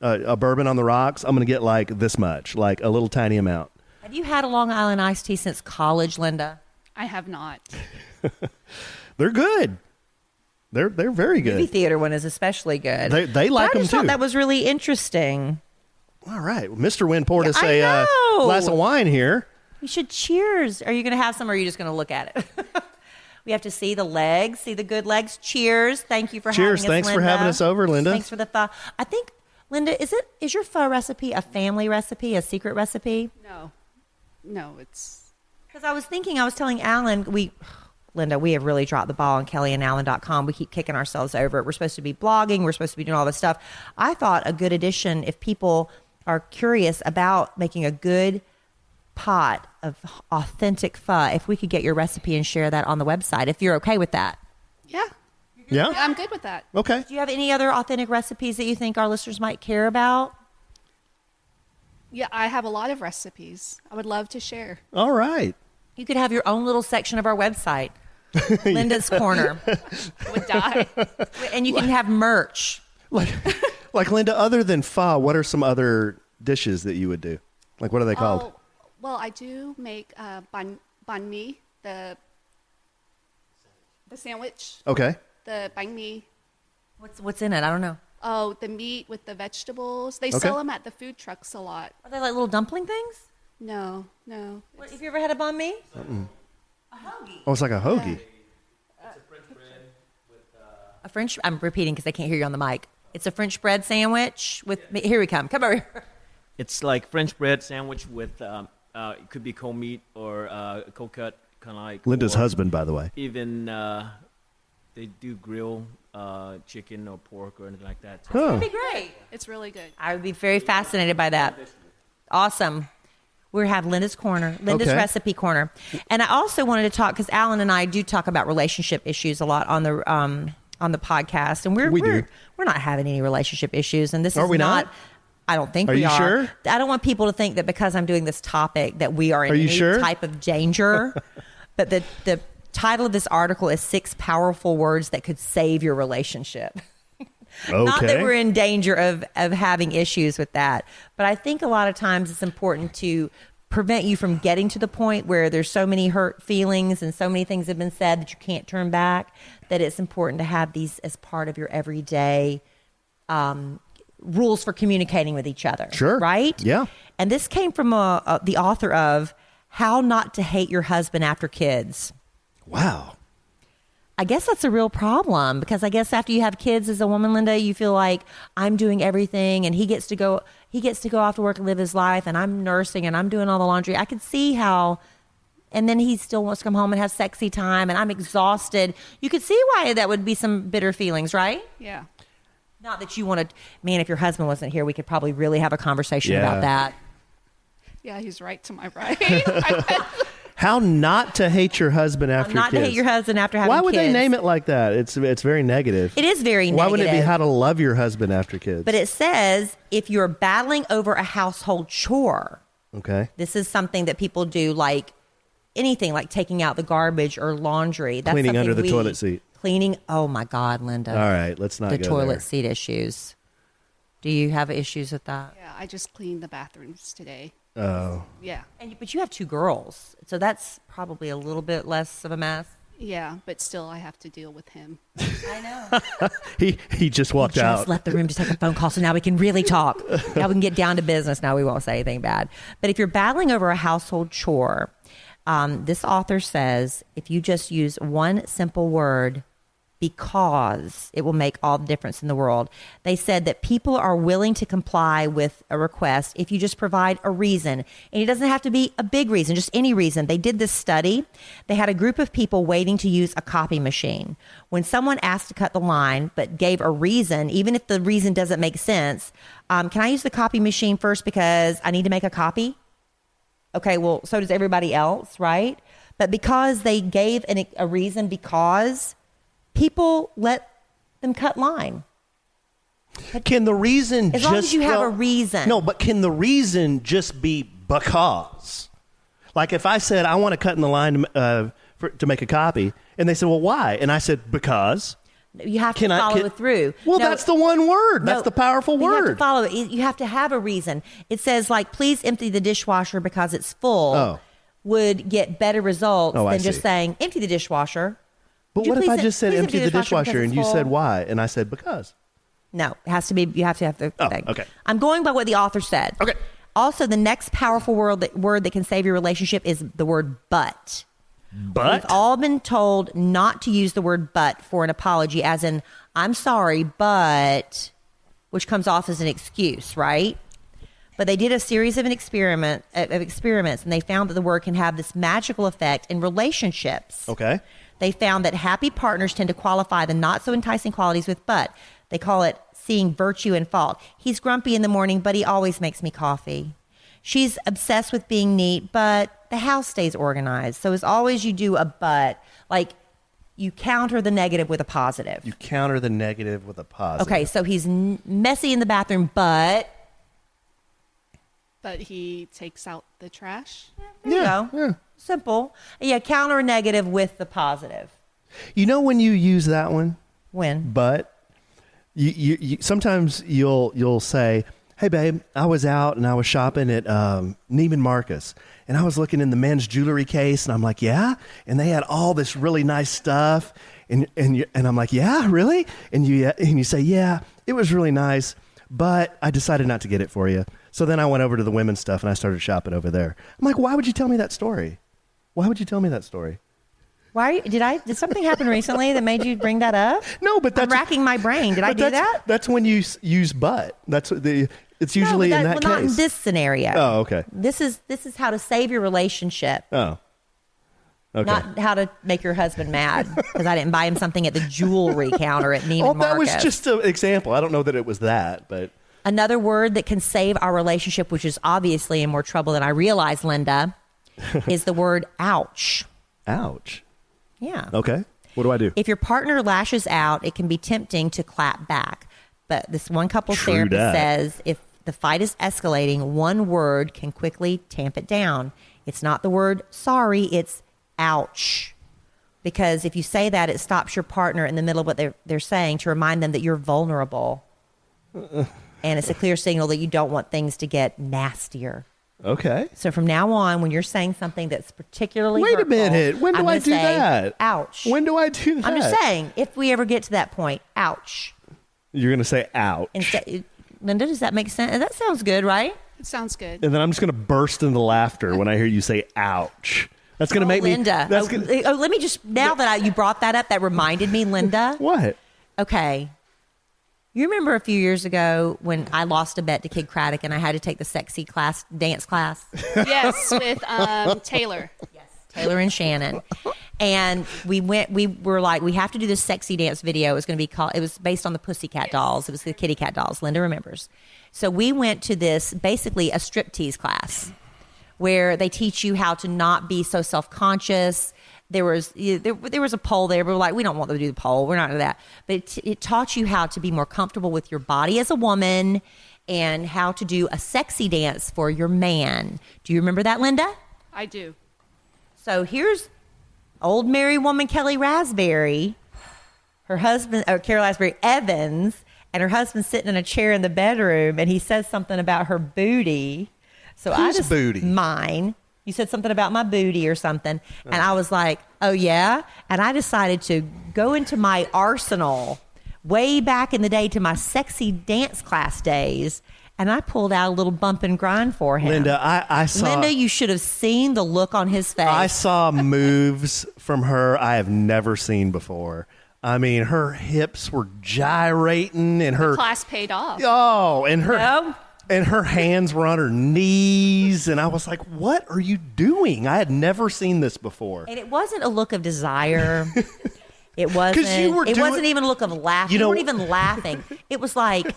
a bourbon on the rocks, I'm going to get like this much, like a little tiny amount. Have you had a Long Island iced tea since college, Linda? I have not. They're good. They're very good. Movie theater one is especially good. They like them I just too. thought that was really interesting. All right. Well, Mr. Nguyen poured us I a know. glass of wine here. We should cheers. Are you going to have some or are you just going to look at it? We have to see the legs, see the good legs. Cheers. Thank you for having us, Thanks Linda. for having us over, Linda. Thanks for the pho. I think, Linda, is your pho recipe a family recipe, a secret recipe? No, it's... Because I was telling Alan, Linda, we have really dropped the ball on kellyandallen.com. We keep kicking ourselves over it. We're supposed to be blogging. We're supposed to be doing all this stuff. I thought a good addition, if people are curious about making a good pot of authentic pho, if we could get your recipe and share that on the website, if you're okay with that. Yeah. Yeah? I'm good with that. Okay. Do you have any other authentic recipes that you think our listeners might care about? Yeah, I have a lot of recipes. I would love to share. All right. You could have your own little section of our website, Linda's Corner. I would die. And you can have merch. Like Linda, other than pho, what are some other dishes that you would do? Like, what are they called? Oh, well, I do make banh mi, the sandwich, Okay. the banh mi. What's in it? I don't know. Oh, the meat with the vegetables. They Okay. sell them at the food trucks a lot. Are they like little dumpling things? No. What, have you ever had a banh mi? A hoagie. Oh, it's like a hoagie. A French. I'm repeating because I can't hear you on the mic. It's a French bread sandwich with. Here we come. Come over here. It's like French bread sandwich with it could be cold meat or cold cut, kind of like Linda's or husband, by the way. Even they do grill chicken or pork or anything like that. Huh. That'd be great. It's really good. I would be very fascinated by that. Awesome. We have Linda's Corner, Linda's Okay. Recipe Corner. And I also wanted to talk, because Alan and I do talk about relationship issues a lot on the podcast. And we're not having any relationship issues. And this Are is we not? I don't think Are we you are. sure? I don't want people to think that because I'm doing this topic that we are in Are you any sure? type of danger. But the title of this article is 6 Powerful Words That Could Save Your Relationship. Not that Okay. we're in danger of having issues with that. But I think a lot of times it's important to prevent you from getting to the point where there's so many hurt feelings and so many things have been said that you can't turn back, that it's important to have these as part of your everyday rules for communicating with each other. Sure. Right? Yeah. And this came from the author of How Not to Hate Your Husband After Kids. Wow. I guess that's a real problem, because I guess after you have kids as a woman, Linda, you feel like I'm doing everything and he gets to go off to work and live his life, and I'm nursing and I'm doing all the laundry. I could see how, and then he still wants to come home and have sexy time and I'm exhausted. You could see why that would be some bitter feelings, right? Yeah. Not that you want to, man, if your husband wasn't here, we could probably really have a conversation Yeah. about that. Yeah, he's right to my right. How not to hate your husband after Not kids. to hate your husband after having Why kids. would they name it like that? It's very negative. It is very Why negative. wouldn't it be how to love your husband after kids? But it says if you're battling over a household chore, Okay. this is something that people do, like anything like taking out the garbage or laundry. That's Cleaning something under the toilet seat. Cleaning. Oh my God, Linda. All right, let's not The go toilet there. seat issues. Do you have issues with that? Yeah, I just cleaned the bathrooms today. Oh. Yeah. But you have 2 girls, so that's probably a little bit less of a mess. Yeah, but still I have to deal with him. I know. He just walked Just out. left the room to take a phone call, so now we can really talk. Now we can get down to business. Now we won't say anything bad. But if you're battling over a household chore, this author says if you just use one simple word, because it will make all the difference in the world. They said that people are willing to comply with a request if you just provide a reason. And it doesn't have to be a big reason, just any reason. They did this study. They had a group of people waiting to use a copy machine. When someone asked to cut the line but gave a reason, even if the reason doesn't make sense, can I use the copy machine first because I need to make a copy? Okay, well, so does everybody else, right? But because they gave a reason, because people let them cut line. Can the reason as long as you have a reason? No, but can the reason just be because? Like if I said I want to cut in the line to make a copy, and they said, "Well, why?" And I said, "Because." You have to follow it through. Well, that's the one word. That's the powerful word. You have to follow it. You have to have a reason. It says like, "Please empty the dishwasher because it's full." Oh. Would get better results I than just see. saying empty the dishwasher. But what if I just said empty the dishwasher and you said why? And I said because. No, it has to be, you have to have the thing. Okay. I'm going by what the author said. Okay. Also, the next powerful word that can save your relationship is the word but. But? We've all been told not to use the word but for an apology, as in, I'm sorry, but, which comes off as an excuse, right? But they did a series of experiments, and they found that the word can have this magical effect in relationships. Okay. They found that happy partners tend to qualify the not so enticing qualities with but. They call it seeing virtue in fault. He's grumpy in the morning, but he always makes me coffee. She's obsessed with being neat, but the house stays organized. So as always you do a but, like you counter the negative with a positive. You counter the negative with a positive. Okay, so he's messy in the bathroom, but he takes out the trash. there you go. Yeah. Simple. Yeah, counter a negative with the positive. You know when you use that one? When? But you sometimes you'll say, "Hey babe, I was out and I was shopping at Neiman Marcus and I was looking in the men's jewelry case and I'm like, yeah, and they had all this really nice stuff and I'm like, yeah, really? And you say, yeah, it was really nice, but I decided not to get it for you. So then I went over to the women's stuff and I started shopping over there." I'm like, why would you tell me that story? Why would you tell me that story? Why did something happen recently that made you bring that up? No, but that's I'm racking my brain. Did I do that? That's when you use but. It's usually in that case. Not in this scenario. Oh, okay. This is how to save your relationship. Oh. Okay. Not how to make your husband mad because I didn't buy him something at the jewelry counter at Neiman Marcus. That was just an example. I don't know that it was that, but another word that can save our relationship, which is obviously in more trouble than I realize, Linda, is the word ouch. Ouch. Yeah. Okay. What do I do? If your partner lashes out, it can be tempting to clap back. But this one couples True therapist dat. says if the fight is escalating, one word can quickly tamp it down. It's not the word sorry, it's ouch. Because if you say that, it stops your partner in the middle of what they're saying to remind them that you're vulnerable. And it's a clear signal that you don't want things to get nastier. Okay. So from now on, when you're saying something that's particularly Wait a hurtful, minute. When do I'm I gonna do say, that? Ouch. When do I do that? I'm just saying, if we ever get to that point, ouch. You're going to say ouch. Linda, does that make sense? That sounds good, right? It sounds good. And then I'm just going to burst into laughter when I hear you say ouch. That's going to make Linda. me... Linda. Let me just, now that you brought that up, that reminded me, Linda. What? Okay. You remember a few years ago when I lost a bet to Kid Craddock and I had to take the sexy dance class? Yes, with Taylor. Yes, Taylor and Shannon. And we were like, we have to do this sexy dance video. It was going to be called, it was based on the Pussycat dolls. It was the Kitty Cat dolls. Linda remembers. So we went to this, basically a striptease class where they teach you how to not be so self-conscious. There was a pole there, but we're like, we don't want them to do the pole. We're not into that. But it taught you how to be more comfortable with your body as a woman and how to do a sexy dance for your man. Do you remember that, Linda? I do. So here's old married woman Kelly Raspberry, her husband, Carol Raspberry Evans, and her husband sitting in a chair in the bedroom, and he says something about her booty. So Whose booty? Mine. You said something about my booty or something. And I was like, oh, yeah? And I decided to go into my arsenal way back in the day to my sexy dance class days. And I pulled out a little bump and grind for him. Linda, I saw... Linda, you should have seen the look on his face. I saw moves from her I have never seen before. I mean, her hips were gyrating and her Class paid off. And her hands were on her knees, and I was like, "What are you doing?" I had never seen this before. And it wasn't a look of desire. It wasn't. It wasn't even a look of laughing. You weren't even laughing. It was like,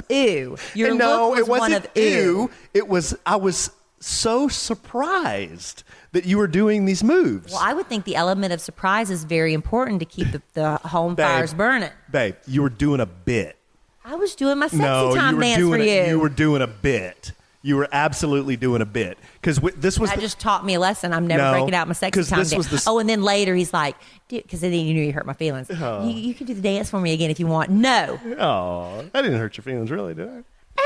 ew. Your look was one of ew. It was. I was so surprised that you were doing these moves. Well, I would think the element of surprise is very important to keep the home fires burning. Babe, you were doing a bit. I was doing my sexy time dance for you. You were doing a bit. You were absolutely doing a bit. Because this was... That just taught me a lesson. I'm never breaking out my sexy time dance. And then later he's like, because then you knew you hurt my feelings. Oh. You can do the dance for me again if you want. No. Oh, I didn't hurt your feelings, really, did I?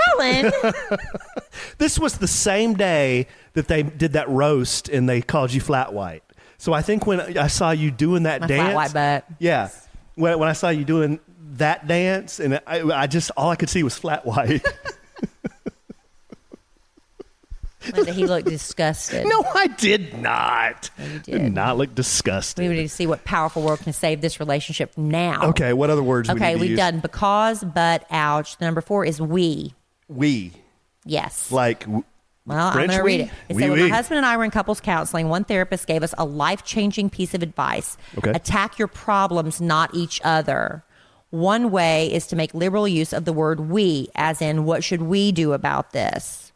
Alan. This was the same day that they did that roast and they called you flat white. So I think when I saw you doing that dance... flat white butt. Yeah. When I saw you doing that dance, and I just... All I could see was flat white. Linda, he looked disgusted. No, I did not. No, you did not look disgusted. We need to see what powerful word can save this relationship now. Okay, what other words we need to use? Okay, we've done because, but, ouch. The number 4 is we. We. Yes. Like well, I'm going to read it. It said, when my husband and I were in couples counseling, one therapist gave us a life-changing piece of advice. Okay. Attack your problems, not each other. One way is to make liberal use of the word we, as in, what should we do about this?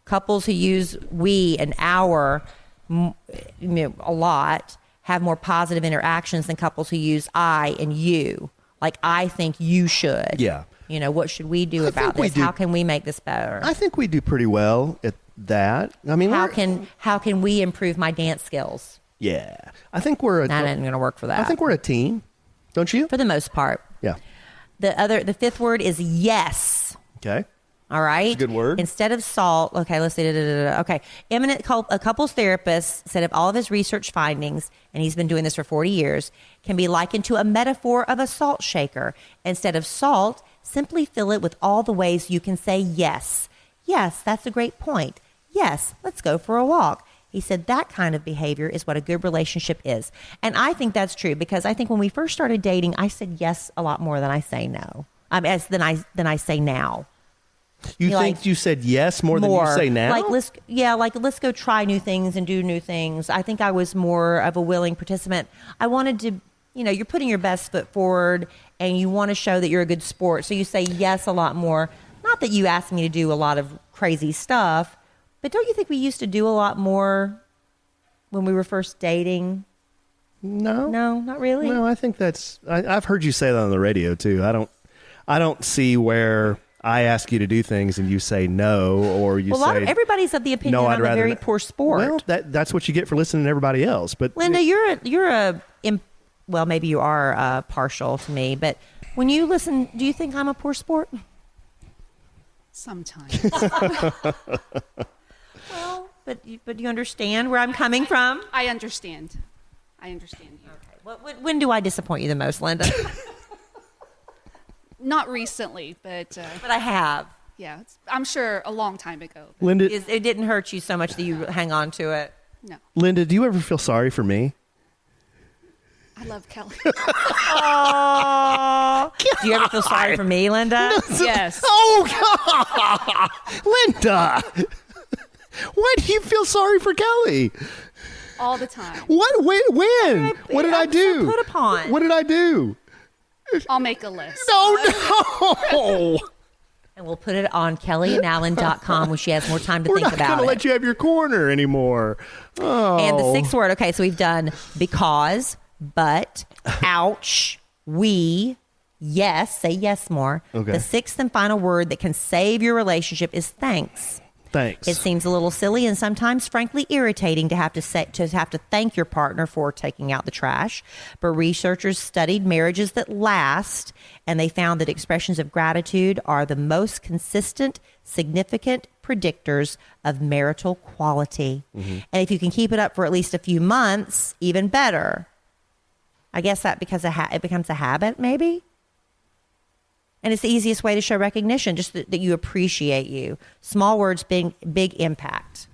Couples who use we and our a lot have more positive interactions than couples who use I and you. Like, I think you should. Yeah. What should we do about this? How can we make this better? I think we do pretty well at that. I mean, how can we improve my dance skills? Yeah. I think we're that ain't going to work for that. I think we're a team. Don't you? For the most part. Yeah. The fifth word is yes. Okay. All right. That's a good word. Instead of salt. Okay, let's see. Okay. A couples therapist said of all of his research findings, and he's been doing this for 40 years, can be likened to a metaphor of a salt shaker. Instead of salt, simply fill it with all the ways you can say yes. Yes, that's a great point. Yes, let's go for a walk. He said that kind of behavior is what a good relationship is. And I think that's true because I think when we first started dating, I said yes a lot more than I say no. Than I say now. You think you said yes more than you say now? Let's go try new things and do new things. I think I was more of a willing participant. I wanted to, you're putting your best foot forward and you want to show that you're a good sport. So you say yes a lot more. Not that you asked me to do a lot of crazy stuff, but don't you think we used to do a lot more when we were first dating? No. No, not really. No, I think I've heard you say that on the radio too. I don't see where I ask you to do things and you say no, or you say... everybody's of the opinion I'm a very poor sport. Well, that's what you get for listening to everybody else. But Linda, maybe you are partial to me, but when you listen, do you think I'm a poor sport? Sometimes. Well, but you understand where I'm coming from? I understand you. Okay. When do I disappoint you the most, Linda? Not recently, but I have. Yeah, I'm sure a long time ago. Linda, it didn't hurt you so much that you hang on to it. No. Linda, do you ever feel sorry for me? I love Kelly. Oh, do you ever feel sorry for me, Linda? Yes. Oh, God. Linda, why do you feel sorry for Kelly? All the time. What? When? What did I do? So put upon. What did I do? I'll make a list. No. And we'll put it on KellieandAllen.com when she has more time to think about it. We're not going to let you have your corner anymore. Oh. And the sixth word. Okay, so we've done because, but, ouch, we, yes, say yes more. Okay. The sixth and final word that can save your relationship is thanks. Thanks. It seems a little silly and sometimes, frankly, irritating to have to thank your partner for taking out the trash. But researchers studied marriages that last, and they found that expressions of gratitude are the most consistent, significant predictors of marital quality. Mm-hmm. And if you can keep it up for at least a few months, even better. I guess that because it becomes a habit, maybe. And it's the easiest way to show recognition, just that you appreciate you. Small words, big impact.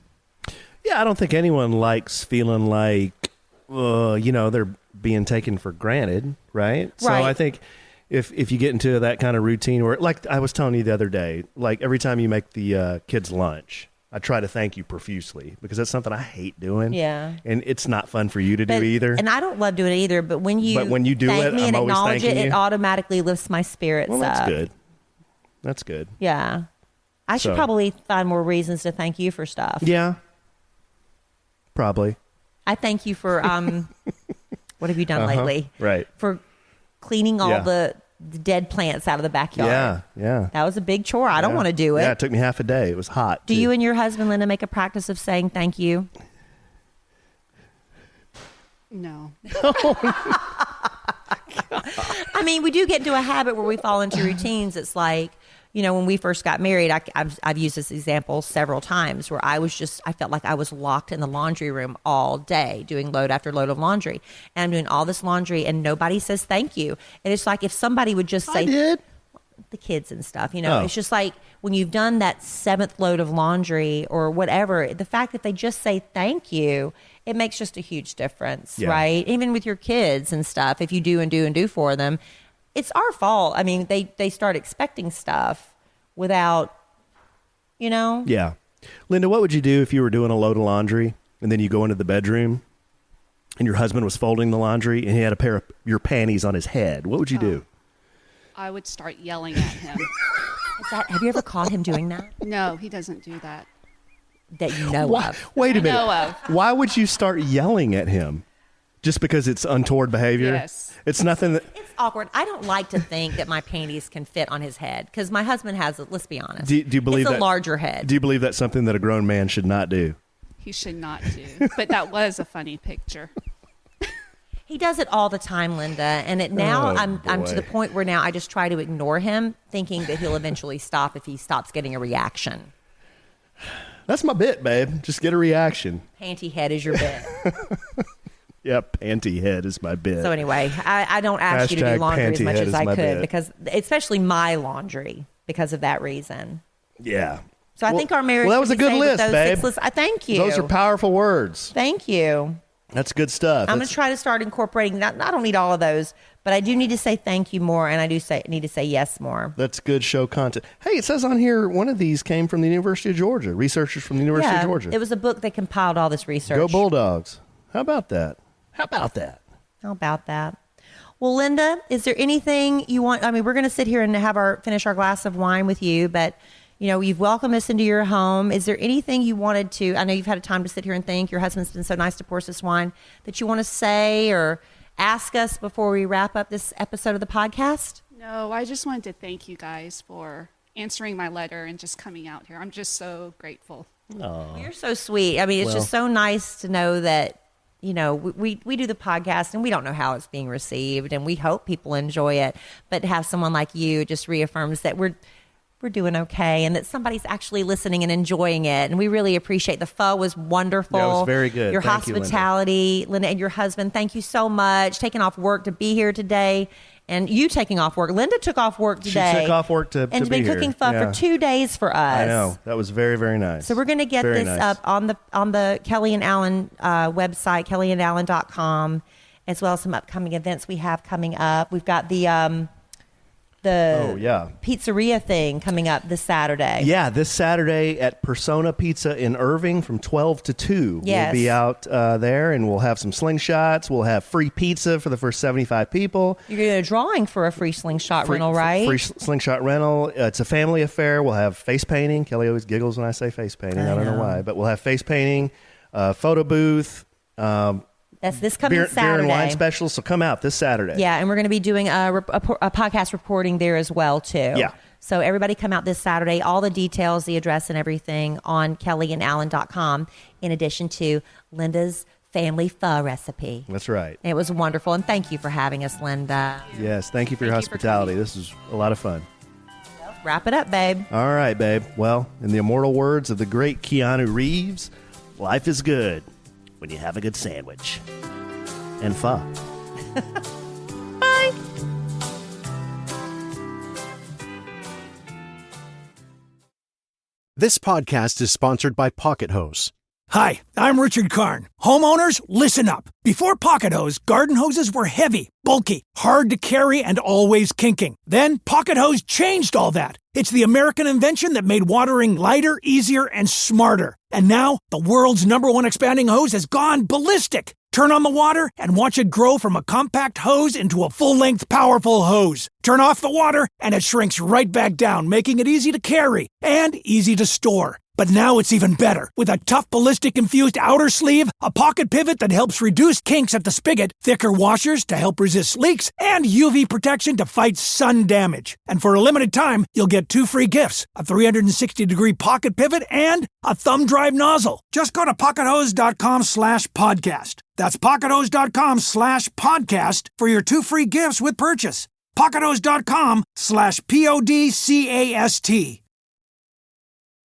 Yeah, I don't think anyone likes feeling like they're being taken for granted, right? So Right. I think if you get into that kind of routine where, like I was telling you the other day, like every time you make the kids lunch, I try to thank you profusely because that's something I hate doing. Yeah. And it's not fun for you to do either. And I don't love doing it either, but when you do thank it, me I'm and always acknowledge it, thanking it you. automatically lifts my spirits Well, that's up. good. That's good. Yeah. I should So- probably find more reasons to thank you for stuff. Yeah. Probably. I thank you for what have you done lately? Right. For cleaning all Yeah. the dead plants out of the backyard. Yeah. That was a big chore. I don't want to do it. Yeah, it took me half a day. It was hot. Do you and your husband, Linda, make a practice of saying thank you? No. I mean, we do get into a habit where we fall into routines. It's like, when we first got married, I've used this example several times where I felt like I was locked in the laundry room all day doing load after load of laundry. And I'm doing all this laundry and nobody says thank you. And it's like if somebody would just say, I did. the kids and stuff, Oh. It's just like when you've done that 7th load of laundry or whatever, the fact that they just say thank you, it makes just a huge difference, Yeah. right? Even with your kids and stuff, if you do and do and do for them, it's our fault. I mean, they start expecting stuff without, Yeah. Linda, what would you do if you were doing a load of laundry and then you go into the bedroom and your husband was folding the laundry and he had a pair of your panties on his head? What would you do? I would start yelling at him. Have you ever caught him doing that? No, he doesn't do that. That you know Why, of. wait a I minute. know of. Why would you start yelling at him? Just because it's untoward behavior? Yes. It's nothing that... It's awkward. I don't like to think that my panties can fit on his head because my husband has it. Let's be honest. Do you believe it's that? a larger head. Do you believe that's something that a grown man should not do? He should not do. But that was a funny picture. He does it all the time, Linda. And now Oh, I'm to boy. the point where now I just try to ignore him, thinking that he'll eventually stop if he stops getting a reaction. That's my bit, babe. Just get a reaction. Panty head is your bit. Yep, panty head is my bit. So anyway, I don't ask you to do Hashtag laundry as panty much head as is I my could bit. because, especially my laundry, because of that reason. Yeah. So I think our marriage. Well, that was should a be good saved with list, those babe. 6 lists. I thank you. Those are powerful words. Thank you. That's good stuff. I'm going That's- to try to start incorporating that. I don't need all of those, but I do need to say thank you more, and I do need to say yes more. That's good show content. Hey, it says on here one of these came from the University of Georgia. Researchers from the University of Georgia. It was a book that compiled all this research. Go Bulldogs. How about that? How about that? How about that? Well, Linda, is there anything you want? I mean, we're going to sit here and finish our glass of wine with you, but you've welcomed us into your home. Is there anything you wanted to? I know you've had a time to sit here and think. Your husband's been so nice to pour us this wine that you want to say or ask us before we wrap up this episode of the podcast. No, I just wanted to thank you guys for answering my letter and just coming out here. I'm just so grateful. Well, you're so sweet. I mean, it's just so nice to know that, we do the podcast and we don't know how it's being received and we hope people enjoy it. But to have someone like you just reaffirms that we're doing okay and that somebody's actually listening and enjoying it. And we really appreciate the pho was wonderful. Yeah, it was very good. Your Thank you, Linda. hospitality, Linda, and your husband, thank you so much. Taking off work to be here today. And you taking off work. Linda took off work today. She took off work to and be has been here. cooking pho Yeah. for 2 days for us. I know. That was very, very nice. So we're going to get Very this nice. up on the Kellie and Allen website, kellyandallen.com, as well as some upcoming events we have coming up. We've got the pizzeria thing coming up this Saturday. Yeah, this Saturday at Persona Pizza in Irving from 12 to 2. Yes. We'll be out there and we'll have some slingshots. We'll have free pizza for the first 75 people. You're doing a drawing for a free slingshot rental, right? Free slingshot rental. It's a family affair. We'll have face painting. Kelly always giggles when I say face painting. I don't know why. But we'll have face painting, photo booth, That's this coming beer Saturday. and wine specials. So come out this Saturday. Yeah, and we're going to be doing a podcast reporting there as well, too. Yeah. So everybody come out this Saturday. All the details, the address and everything on kellyandallen.com, in addition to Linda's family pho recipe. That's right. It was wonderful, and thank you for having us, Linda. Yes, thank you for your Thank you for hospitality. coming. This was a lot of fun. Wrap it up, babe. All right, babe. Well, in the immortal words of the great Keanu Reeves, life is good when you have a good sandwich. And pho. Bye. This podcast is sponsored by Pocket Hose. Hi, I'm Richard Karn. Homeowners, listen up. Before Pocket Hose, garden hoses were heavy, bulky, hard to carry, and always kinking. Then Pocket Hose changed all that. It's the American invention that made watering lighter, easier, and smarter. And now, the world's #1 expanding hose has gone ballistic. Turn on the water and watch it grow from a compact hose into a full-length, powerful hose. Turn off the water and it shrinks right back down, making it easy to carry and easy to store. But now it's even better. With a tough ballistic-infused outer sleeve, a pocket pivot that helps reduce kinks at the spigot, thicker washers to help resist leaks, and UV protection to fight sun damage. And for a limited time, you'll get 2 free gifts, a 360-degree pocket pivot and a thumb drive nozzle. Just go to PocketHose.com/podcast. That's PocketHose.com/podcast for your 2 free gifts with purchase. PocketHose.com/PODCAST.